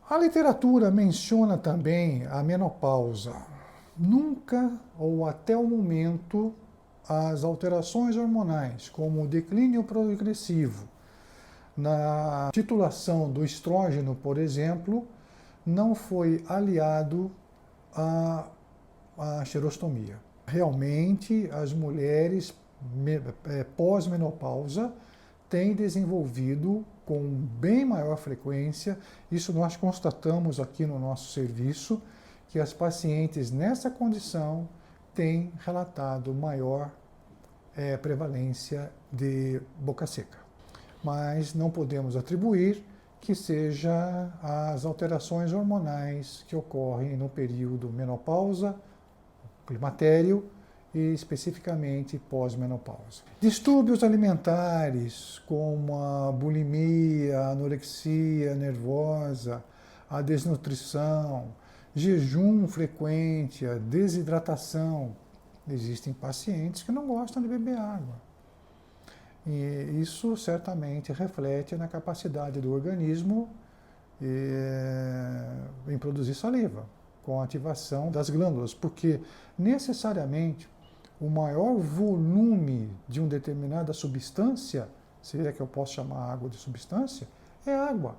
A literatura menciona também a menopausa. Nunca ou até o momento as alterações hormonais, como o declínio progressivo na titulação do estrógeno, por exemplo, não foi aliado à xerostomia. Realmente, as mulheres pós-menopausa têm desenvolvido com bem maior frequência, isso nós constatamos aqui no nosso serviço, que as pacientes nessa condição têm relatado maior prevalência de boca seca. Mas não podemos atribuir que seja as alterações hormonais que ocorrem no período menopausa, climatério e especificamente pós-menopausa. Distúrbios alimentares como a bulimia, a anorexia nervosa, a desnutrição, jejum frequente, a desidratação. Existem pacientes que não gostam de beber água. E isso certamente reflete na capacidade do organismo em produzir saliva, com a ativação das glândulas, porque necessariamente o maior volume de uma determinada substância, se é que eu posso chamar água de substância, é água.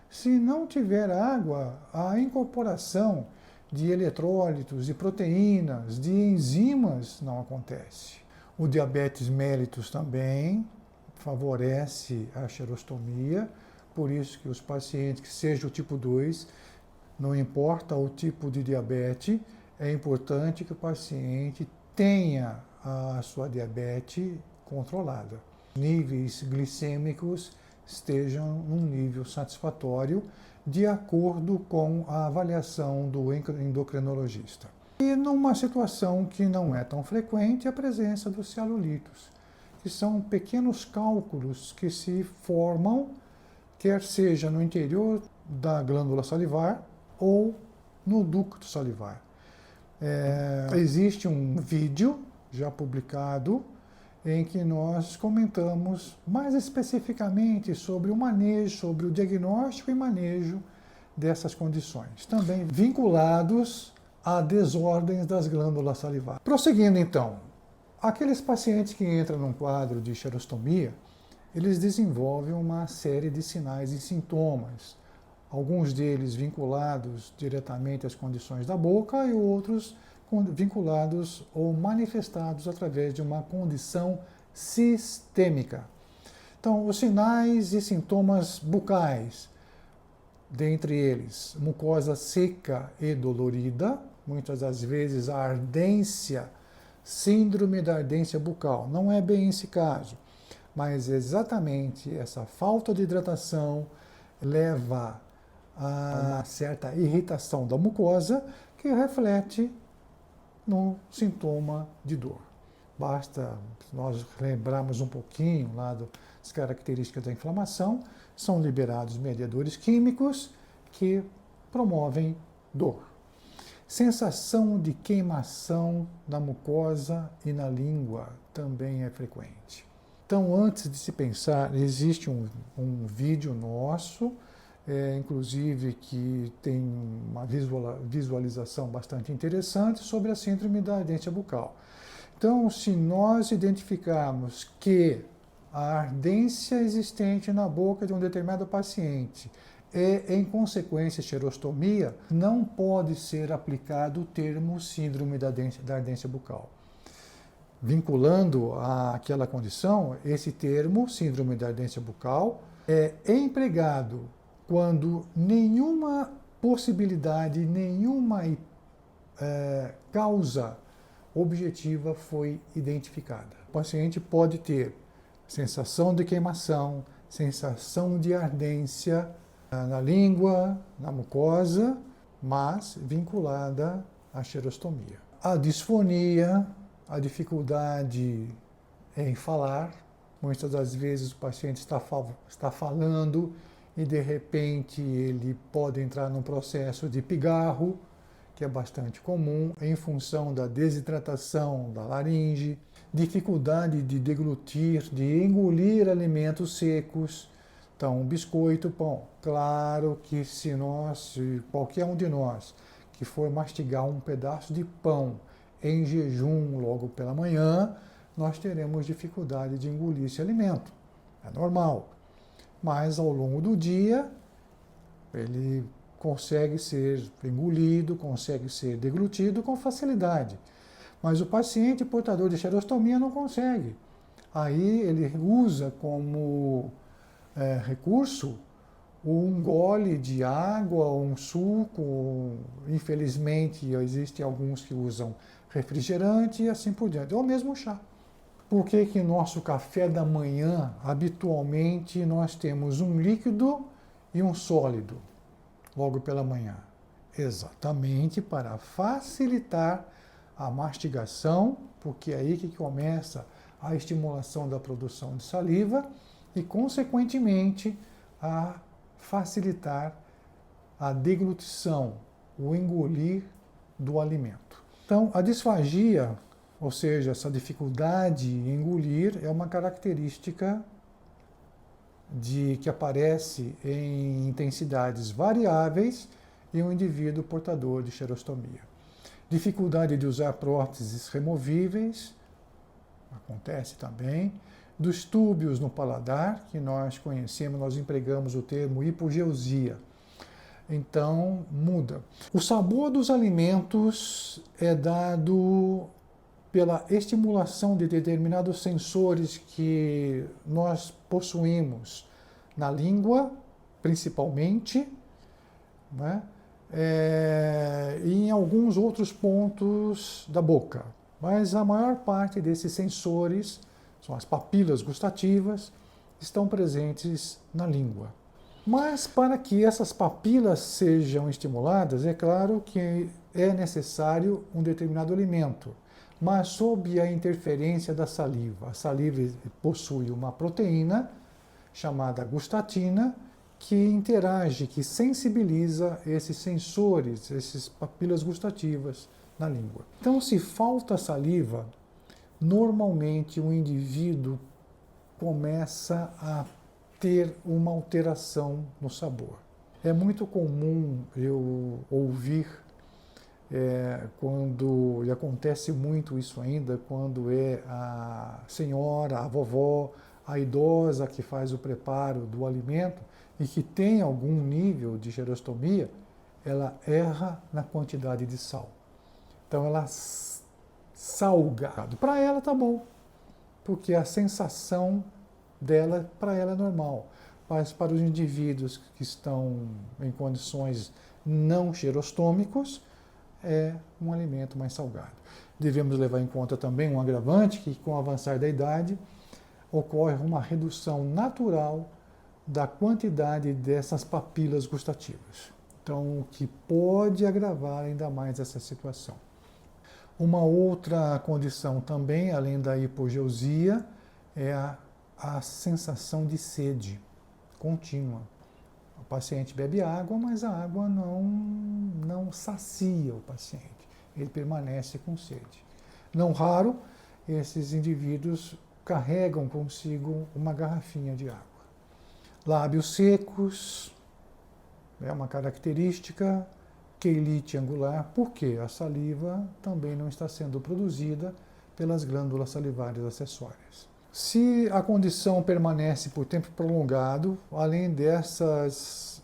Se não tiver água, a incorporação de eletrólitos, de proteínas, de enzimas não acontece. O diabetes mellitus também favorece a xerostomia, por isso que os pacientes que sejam o tipo 2, não importa o tipo de diabetes, é importante que o paciente tenha a sua diabetes controlada. Níveis glicêmicos estejam num nível satisfatório, de acordo com a avaliação do endocrinologista. E numa situação que não é tão frequente, a presença dos celulitos, que são pequenos cálculos que se formam, quer seja no interior da glândula salivar ou no ducto salivar. Existe um vídeo já publicado em que nós comentamos mais especificamente sobre o manejo, sobre o diagnóstico e manejo dessas condições, também vinculados a desordens das glândulas salivares. Prosseguindo então, aqueles pacientes que entram num quadro de xerostomia, eles desenvolvem uma série de sinais e sintomas, alguns deles vinculados diretamente às condições da boca e outros vinculados ou manifestados através de uma condição sistêmica. Então, os sinais e sintomas bucais, dentre eles, mucosa seca e dolorida, muitas das vezes a ardência, síndrome da ardência bucal. Não é bem esse caso, mas exatamente essa falta de hidratação leva a uma certa irritação da mucosa que reflete no sintoma de dor. Basta nós lembrarmos um pouquinho lá das características da inflamação, são liberados mediadores químicos que promovem dor. Sensação de queimação na mucosa e na língua também é frequente. Então, antes de se pensar, existe um vídeo nosso, inclusive que tem uma visualização bastante interessante sobre a síndrome da ardência bucal. Então, se nós identificarmos que a ardência existente na boca de um determinado paciente é, em consequência, xerostomia, não pode ser aplicado o termo síndrome da ardência bucal. Vinculando àquela condição, esse termo, síndrome da ardência bucal, é empregado quando nenhuma possibilidade, nenhuma causa objetiva foi identificada. O paciente pode ter sensação de queimação, sensação de ardência na língua, na mucosa, mas vinculada à xerostomia. A disfonia, a dificuldade em falar, muitas das vezes o paciente está falando e de repente ele pode entrar num processo de pigarro, que é bastante comum, em função da desidratação da laringe, dificuldade de deglutir, de engolir alimentos secos, Então, biscoito, pão. Claro que se qualquer um de nós, que for mastigar um pedaço de pão em jejum logo pela manhã, nós teremos dificuldade de engolir esse alimento. É normal. Mas ao longo do dia, ele consegue ser engolido, consegue ser deglutido com facilidade. Mas o paciente portador de xerostomia não consegue. Aí ele usa como recurso um gole de água, um suco, infelizmente existem alguns que usam refrigerante e assim por diante, ou mesmo chá. Por que que nosso café da manhã, habitualmente, nós temos um líquido e um sólido logo pela manhã? Exatamente para facilitar a mastigação, porque é aí que começa a estimulação da produção de saliva e, consequentemente, a facilitar a deglutição, o engolir do alimento. Então, a disfagia, ou seja, essa dificuldade em engolir, é uma característica que aparece em intensidades variáveis em um indivíduo portador de xerostomia. Dificuldade de usar próteses removíveis, acontece também. Dos túbios no paladar, que nós conhecemos, nós empregamos o termo hipogeusia. Então, muda. O sabor dos alimentos é dado pela estimulação de determinados sensores que nós possuímos na língua, principalmente, né? E em alguns outros pontos da boca. Mas a maior parte desses sensores, são as papilas gustativas, estão presentes na língua. Mas para que essas papilas sejam estimuladas, é claro que é necessário um determinado alimento, mas sob a interferência da saliva. A saliva possui uma proteína chamada gustatina, que interage, que sensibiliza esses sensores, essas papilas gustativas na língua. Então, se falta saliva, normalmente o indivíduo começa a ter uma alteração no sabor. É muito comum eu ouvir, e acontece muito isso ainda, quando é a senhora, a vovó, a idosa que faz o preparo do alimento e que tem algum nível de xerostomia, ela erra na quantidade de sal. Então ela salga. Para ela tá bom, porque a sensação dela, para ela é normal. Mas para os indivíduos que estão em condições não xerostômicos, é um alimento mais salgado. Devemos levar em conta também um agravante que, com o avançar da idade, ocorre uma redução natural da quantidade dessas papilas gustativas. Então, o que pode agravar ainda mais essa situação. Uma outra condição também, além da hipogeusia, é a sensação de sede contínua. O paciente bebe água, mas a água não sacia o paciente. Ele permanece com sede. Não raro, esses indivíduos carregam consigo uma garrafinha de água. Lábios secos, é uma característica. Queilite angular, porque a saliva também não está sendo produzida pelas glândulas salivares acessórias. Se a condição permanece por tempo prolongado, além dessas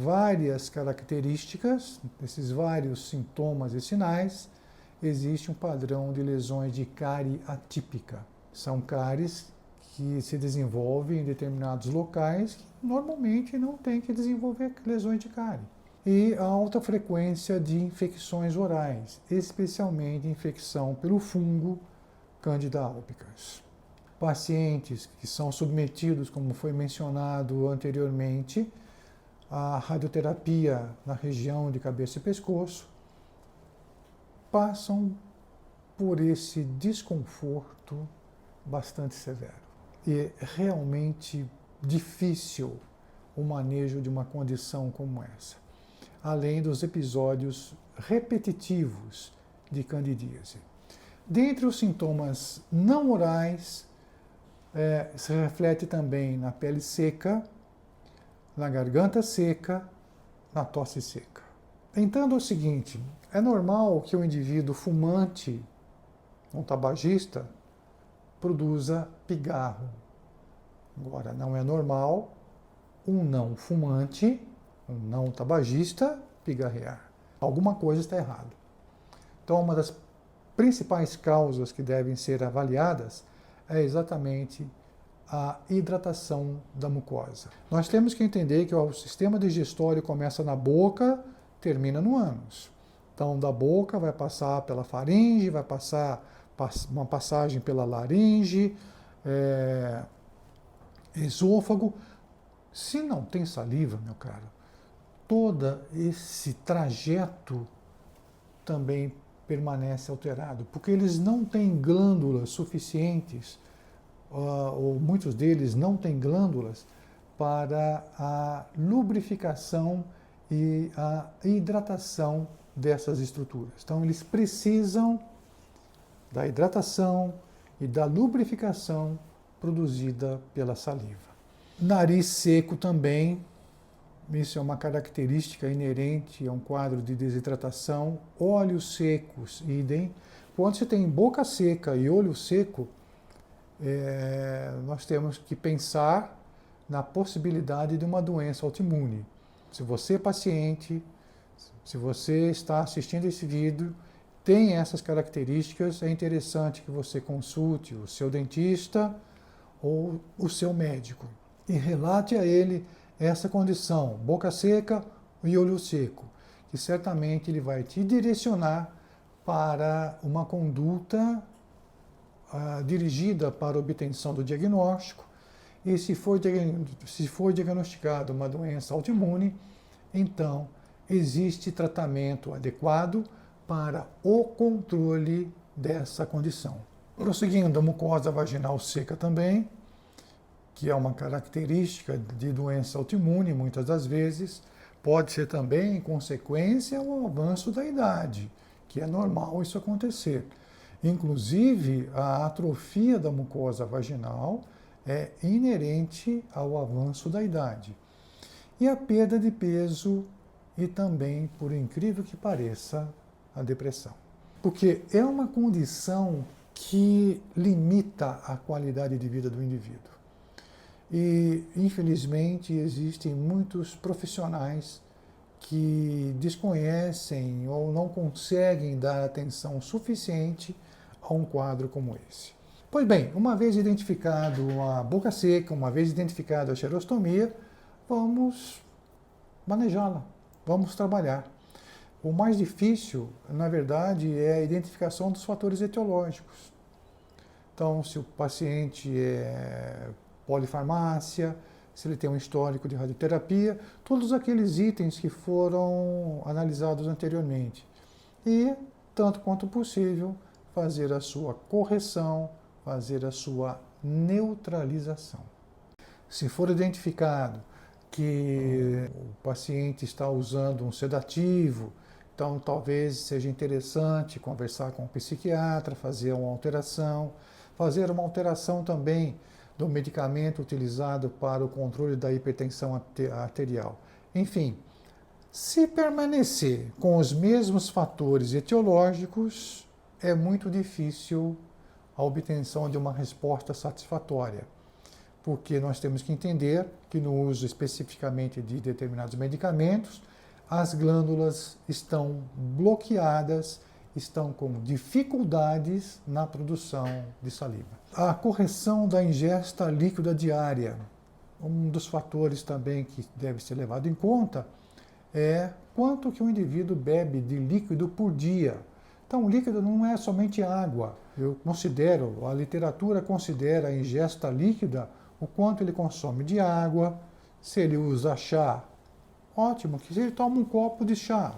várias características, esses vários sintomas e sinais, existe um padrão de lesões de cárie atípica. São cáries que se desenvolvem em determinados locais que normalmente não tem que desenvolver lesões de cárie. E a alta frequência de infecções orais, especialmente infecção pelo fungo Candida albicans. Pacientes que são submetidos, como foi mencionado anteriormente, à radioterapia na região de cabeça e pescoço, passam por esse desconforto bastante severo. E é realmente difícil o manejo de uma condição como essa, além dos episódios repetitivos de candidíase. Dentre os sintomas não orais, se reflete também na pele seca, na garganta seca, na tosse seca. Entenda o seguinte, é normal que o indivíduo fumante, um tabagista, produza pigarro. Agora, não é normal um não fumante, um não tabagista, pigarrear. Alguma coisa está errada. Então, uma das principais causas que devem ser avaliadas é exatamente a hidratação da mucosa. Nós temos que entender que o sistema digestório começa na boca, termina no ânus. Então, da boca vai passar pela faringe, vai passar uma passagem pela laringe, esôfago. Se não tem saliva, meu caro, todo esse trajeto também permanece alterado, porque eles não têm glândulas suficientes, ou muitos deles não têm glândulas para a lubrificação e a hidratação dessas estruturas. Então, eles precisam da hidratação e da lubrificação produzida pela saliva. Nariz seco também, isso é uma característica inerente a um quadro de desidratação. Olhos secos, idem. Quando você tem boca seca e olho seco, nós temos que pensar na possibilidade de uma doença autoimune. Se você é paciente, se você está assistindo esse vídeo, tem essas características, é interessante que você consulte o seu dentista ou o seu médico e relate a ele essa condição, boca seca e olho seco, que certamente ele vai te direcionar para uma conduta dirigida para a obtenção do diagnóstico, e se for diagnosticada uma doença autoimune, então existe tratamento adequado para o controle dessa condição. Prosseguindo, a mucosa vaginal seca também, que é uma característica de doença autoimune, muitas das vezes, pode ser também consequência ao avanço da idade, que é normal isso acontecer. Inclusive, a atrofia da mucosa vaginal é inerente ao avanço da idade. E a perda de peso e também, por incrível que pareça, a depressão. Porque é uma condição que limita a qualidade de vida do indivíduo. E, infelizmente, existem muitos profissionais que desconhecem ou não conseguem dar atenção suficiente a um quadro como esse. Pois bem, uma vez identificado a boca seca, uma vez identificada a xerostomia, vamos manejá-la, vamos trabalhar. O mais difícil, na verdade, é a identificação dos fatores etiológicos. Então, se o paciente é polifarmácia, se ele tem um histórico de radioterapia, todos aqueles itens que foram analisados anteriormente. E, tanto quanto possível, fazer a sua correção, fazer a sua neutralização. Se for identificado que o paciente está usando um sedativo, então talvez seja interessante conversar com o psiquiatra, fazer uma alteração também do medicamento utilizado para o controle da hipertensão arterial. Enfim, se permanecer com os mesmos fatores etiológicos, é muito difícil a obtenção de uma resposta satisfatória, porque nós temos que entender que no uso especificamente de determinados medicamentos, as glândulas estão bloqueadas, estão com dificuldades na produção de saliva. A correção da ingesta líquida diária, um dos fatores também que deve ser levado em conta é quanto que o indivíduo bebe de líquido por dia. Então, o líquido não é somente água. A literatura considera a ingesta líquida o quanto ele consome de água. Se ele usa chá, ótimo, que se ele toma um copo de chá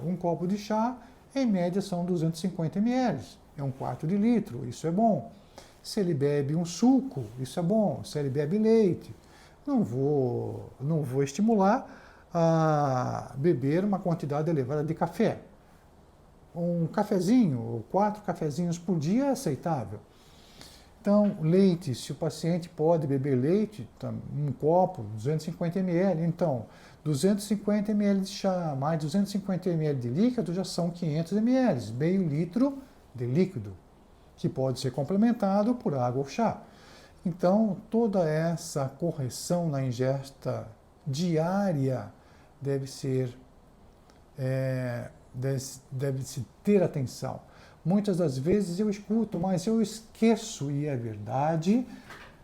em média são 250 ml, é 1/4 de litro, isso é bom. Se ele bebe um suco, isso é bom. Se ele bebe leite, não vou estimular a beber uma quantidade elevada de café. Um cafezinho, 4 cafezinhos por dia é aceitável. Então, leite, se o paciente pode beber leite, um copo, 250 ml, então 250 ml de chá mais 250 ml de líquido já são 500 ml, meio litro de líquido, que pode ser complementado por água ou chá. Então, toda essa correção na ingesta diária deve-se ter atenção. Muitas das vezes eu escuto, mas eu esqueço, e é verdade,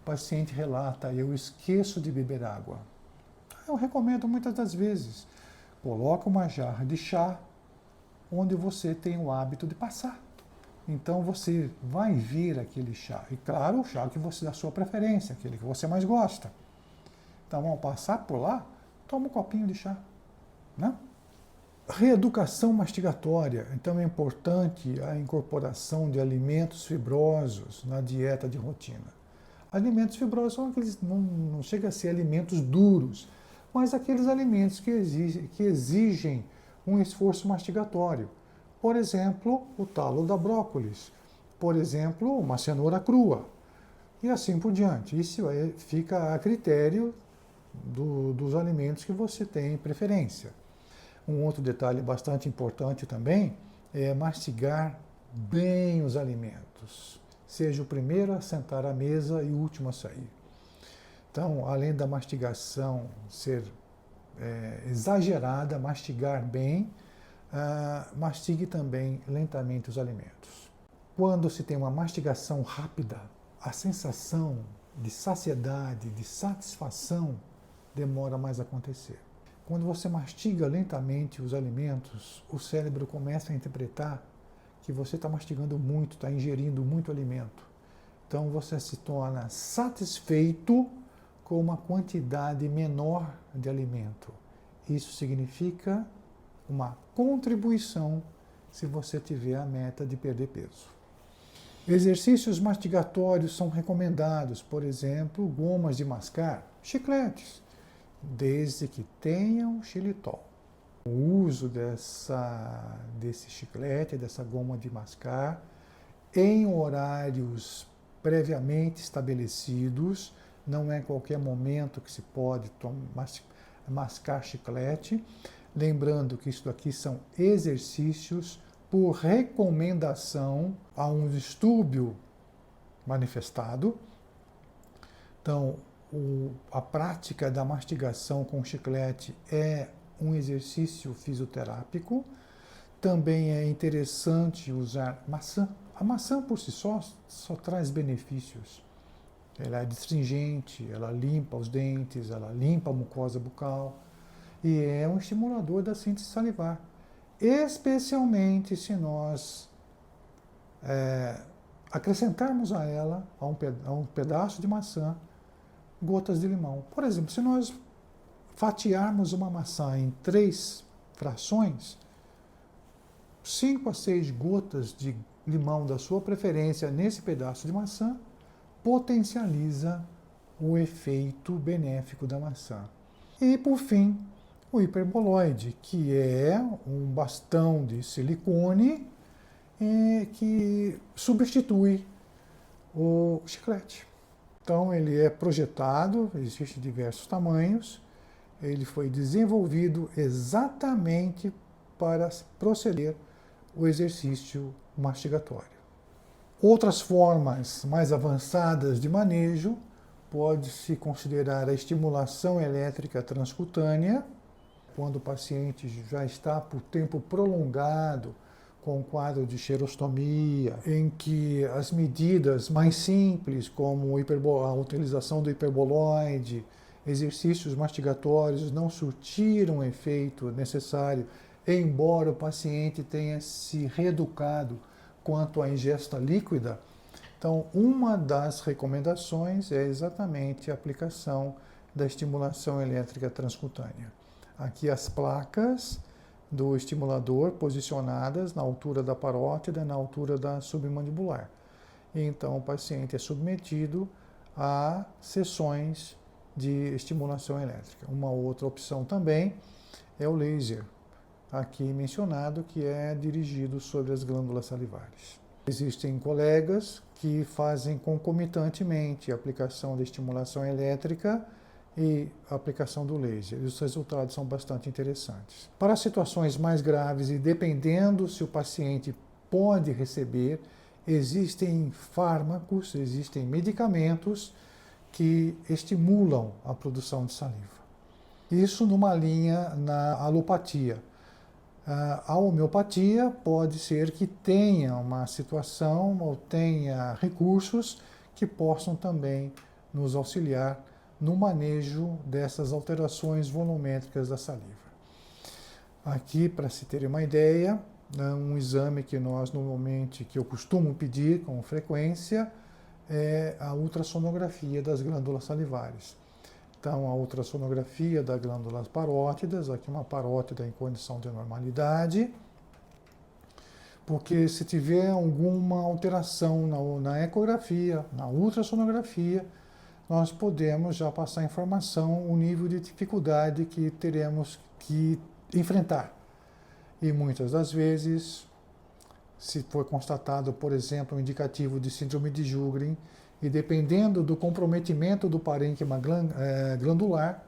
o paciente relata, eu esqueço de beber água. Eu recomendo muitas das vezes, coloca uma jarra de chá onde você tem o hábito de passar. Então você vai ver aquele chá, e claro, o chá que você da sua preferência, aquele que você mais gosta. Então, ao passar por lá, toma um copinho de chá, né? Reeducação mastigatória. Então é importante a incorporação de alimentos fibrosos na dieta de rotina. Alimentos fibrosos são aqueles, não chega a ser alimentos duros, mas aqueles alimentos que exigem um esforço mastigatório. Por exemplo, o talo da brócolis. Por exemplo, uma cenoura crua. E assim por diante. Isso fica a critério dos alimentos que você tem preferência. Um outro detalhe bastante importante também é mastigar bem os alimentos. Seja o primeiro a sentar à mesa e o último a sair. Então, além da mastigação ser exagerada, mastigar bem, mastigue também lentamente os alimentos. Quando se tem uma mastigação rápida, a sensação de saciedade, de satisfação, demora mais a acontecer. Quando você mastiga lentamente os alimentos, o cérebro começa a interpretar que você está mastigando muito, está ingerindo muito alimento. Então você se torna satisfeito com uma quantidade menor de alimento. Isso significa uma contribuição se você tiver a meta de perder peso. Exercícios mastigatórios são recomendados, por exemplo, gomas de mascar, chicletes, desde que tenham xilitol. O uso desse chiclete, dessa goma de mascar, em horários previamente estabelecidos, não é qualquer momento que se pode mascar chiclete. Lembrando que isso aqui são exercícios por recomendação a um distúrbio manifestado. Então, a prática da mastigação com chiclete é um exercício fisioterápico. Também é interessante usar maçã. A maçã por si só traz benefícios. Ela é astringente, ela limpa os dentes, ela limpa a mucosa bucal e é um estimulador da síntese salivar. Especialmente se nós acrescentarmos a ela, a um pedaço de maçã, gotas de limão. Por exemplo, se nós fatiarmos uma maçã em 3 frações, 5 a 6 gotas de limão da sua preferência nesse pedaço de maçã, potencializa o efeito benéfico da maçã. E, por fim, o hiperboloide, que é um bastão de silicone que substitui o chiclete. Então, ele é projetado, existem diversos tamanhos, ele foi desenvolvido exatamente para proceder o exercício mastigatório. Outras formas mais avançadas de manejo pode-se considerar a estimulação elétrica transcutânea, quando o paciente já está por tempo prolongado com um quadro de xerostomia, em que as medidas mais simples, como a utilização do hiperboloide, exercícios mastigatórios, não surtiram o efeito necessário, embora o paciente tenha se reeducado quanto à ingesta líquida. Então, uma das recomendações é exatamente a aplicação da estimulação elétrica transcutânea. Aqui as placas do estimulador posicionadas na altura da parótida, na altura da submandibular. E então o paciente é submetido a sessões de estimulação elétrica. Uma outra opção também é o laser, aqui mencionado, que é dirigido sobre as glândulas salivares. Existem colegas que fazem concomitantemente a aplicação da estimulação elétrica e a aplicação do laser. E os resultados são bastante interessantes. Para situações mais graves e dependendo se o paciente pode receber, existem fármacos, existem medicamentos que estimulam a produção de saliva. Isso numa linha na alopatia. A homeopatia pode ser que tenha uma situação ou tenha recursos que possam também nos auxiliar no manejo dessas alterações volumétricas da saliva. Aqui, para se ter uma ideia, um exame que nós normalmente, que eu costumo pedir com frequência, é a ultrassonografia das glândulas salivares. Então, a ultrassonografia das glândulas parótidas, aqui uma parótida em condição de normalidade, porque se tiver alguma alteração na ecografia, na ultrassonografia, nós podemos já passar informação, o nível de dificuldade que teremos que enfrentar. E muitas das vezes, se for constatado, por exemplo, um indicativo de síndrome de Sjögren, e dependendo do comprometimento do parênquima glandular,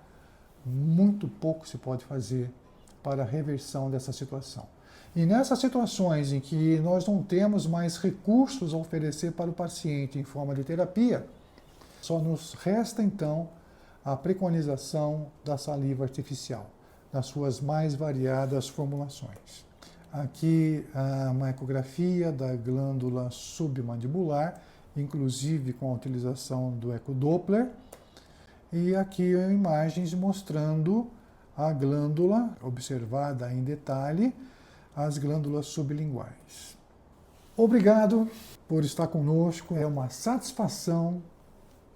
muito pouco se pode fazer para a reversão dessa situação. E nessas situações em que nós não temos mais recursos a oferecer para o paciente em forma de terapia, só nos resta então a preconização da saliva artificial, nas suas mais variadas formulações. Aqui uma ecografia da glândula submandibular, inclusive com a utilização do ecodoppler, e aqui imagens mostrando a glândula, observada em detalhe, as glândulas sublinguais. Obrigado por estar conosco, é uma satisfação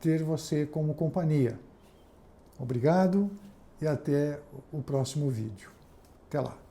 ter você como companhia. Obrigado e até o próximo vídeo. Até lá.